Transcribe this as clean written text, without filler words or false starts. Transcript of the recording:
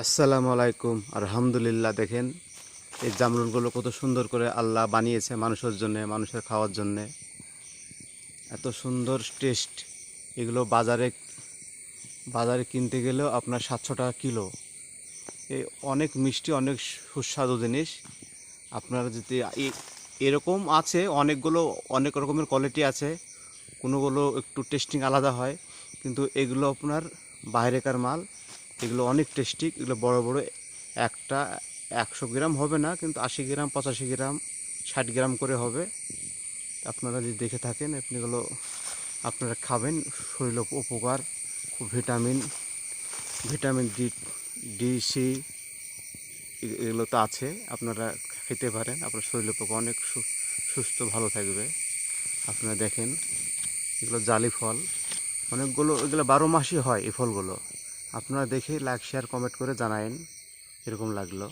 আসসালামু আলাইকুম। আলহামদুলিল্লাহ, দেখেন এই জামরুলগুলো কত সুন্দর করে আল্লাহ বানিয়েছে মানুষের জন্যে, মানুষের খাওয়ার জন্যে। এত সুন্দর টেস্ট। এগুলো বাজারে বাজারে কিনতে গেলেও আপনার 700 টাকা কিলো। এ অনেক মিষ্টি, অনেক সুস্বাদু জিনিস। আপনারা যদি এরকম আছে অনেকগুলো, অনেক রকমের কোয়ালিটি আছে। কোনোগুলো একটু টেস্টিং আলাদা হয়, কিন্তু এগুলো আপনার বাইরেকার মাল। এগুলো অনেক টেস্টি। এগুলো বড় বড়, একটা 100 গ্রাম হবে না, কিন্তু 80 গ্রাম, 85 গ্রাম, 60 গ্রাম করে হবে। আপনারা যদি দেখে থাকেন, আপনিগুলো আপনারা খাবেন, শরীর উপকার। খুব ভিটামিন, ভিটামিন ডি, সি এগুলো তো আছে। আপনারা খেতে পারেন, আপনার শরীরের পক্ষে অনেক সুস্থ, ভালো থাকবে। আপনারা দেখেন, এগুলো জালি ফল। অনেকগুলো, এগুলো 12 মাসই হয় এই ফলগুলো। আপনারা দেখে লাইক, শেয়ার, কমেন্ট করে জানায়েন এরকম লাগলো।